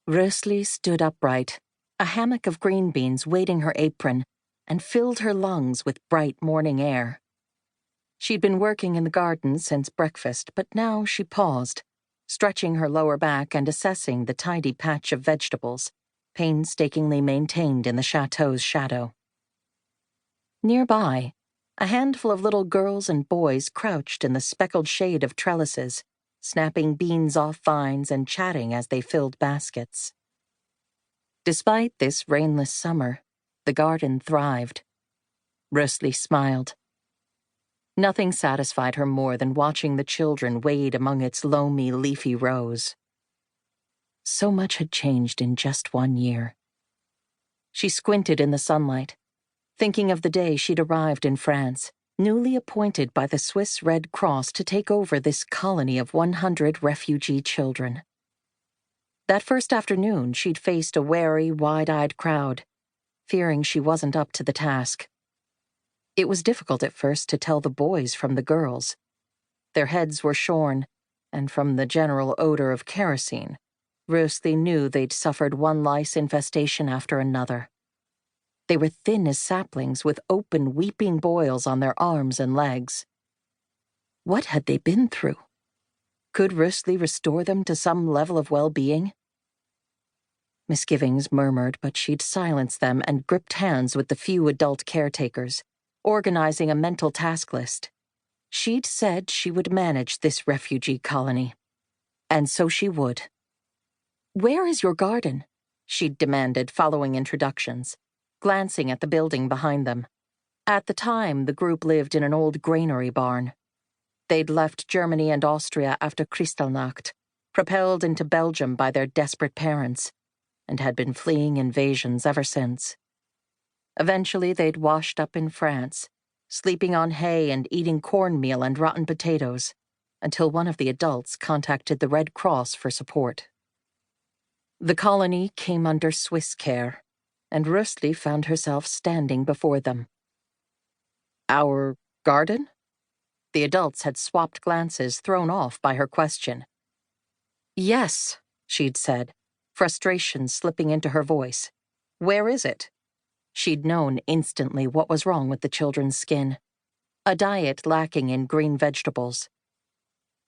Rösli stood upright, a hammock of green beans weighting her apron, and filled her lungs with bright morning air. She'd been working in the garden since breakfast, but now she paused, stretching her lower back and assessing the tidy patch of vegetables, painstakingly maintained in the chateau's shadow. Nearby, a handful of little girls and boys crouched in the speckled shade of trellises, snapping beans off vines and chatting as they filled baskets. Despite this rainless summer, the garden thrived. Rösli smiled. Nothing satisfied her more than watching the children wade among its loamy, leafy rows. So much had changed in just 1 year. She squinted in the sunlight, thinking of the day she'd arrived in France, newly appointed by the Swiss Red Cross to take over this colony of 100 refugee children. That first afternoon, she'd faced a wary, wide-eyed crowd, fearing she wasn't up to the task. It was difficult at first to tell the boys from the girls. Their heads were shorn, and from the general odor of kerosene, Rösli knew they'd suffered one lice infestation after another. They were thin as saplings with open, weeping boils on their arms and legs. What had they been through? Could Rösli restore them to some level of well-being? Misgivings murmured, but she'd silenced them and gripped hands with the few adult caretakers, organizing a mental task list. She'd said she would manage this refugee colony. And so she would. "Where is your garden?" she'd demanded following introductions, glancing at the building behind them. At the time, the group lived in an old granary barn. They'd left Germany and Austria after Kristallnacht, propelled into Belgium by their desperate parents, and had been fleeing invasions ever since. Eventually, they'd washed up in France, sleeping on hay and eating cornmeal and rotten potatoes, until one of the adults contacted the Red Cross for support. The colony came under Swiss care, and Rösli found herself standing before them. "Our garden?" The adults had swapped glances, thrown off by her question. "Yes," she'd said, frustration slipping into her voice. "Where is it?" She'd known instantly what was wrong with the children's skin. A diet lacking in green vegetables.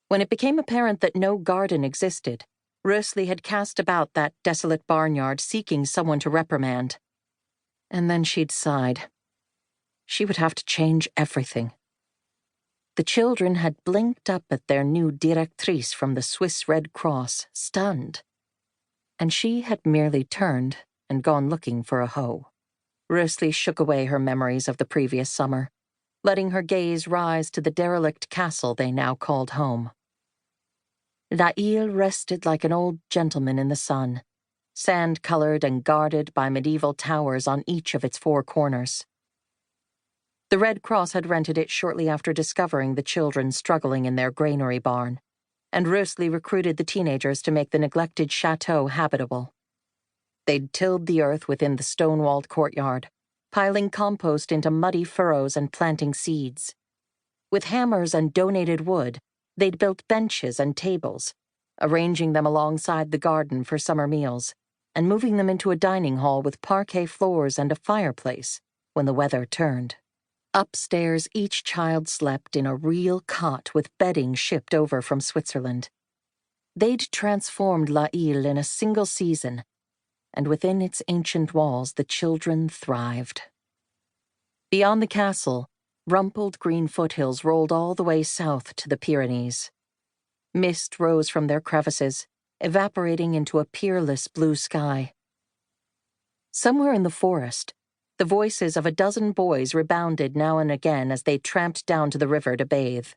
When it became apparent that no garden existed, Rösli had cast about that desolate barnyard seeking someone to reprimand. And then she'd sighed. She would have to change everything. The children had blinked up at their new directrice from the Swiss Red Cross, stunned. And she had merely turned and gone looking for a hoe. Rösli shook away her memories of the previous summer, letting her gaze rise to the derelict castle they now called home. La Ile rested like an old gentleman in the sun, sand-colored and guarded by medieval towers on each of its 4 corners. The Red Cross had rented it shortly after discovering the children struggling in their granary barn, and Rösli recruited the teenagers to make the neglected chateau habitable. They'd tilled the earth within the stone-walled courtyard, piling compost into muddy furrows and planting seeds. With hammers and donated wood, they'd built benches and tables, arranging them alongside the garden for summer meals, and moving them into a dining hall with parquet floors and a fireplace when the weather turned. Upstairs, each child slept in a real cot with bedding shipped over from Switzerland. They'd transformed La Ile in a single season, and within its ancient walls the children thrived. Beyond the castle, rumpled green foothills rolled all the way south to the Pyrenees. Mist rose from their crevices, evaporating into a peerless blue sky. Somewhere in the forest, the voices of a dozen boys rebounded now and again as they tramped down to the river to bathe.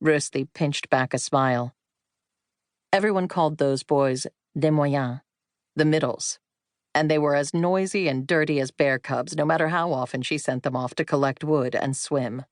Rösli pinched back a smile. Everyone called those boys des moyens, the middles, and they were as noisy and dirty as bear cubs no matter how often she sent them off to collect wood and swim.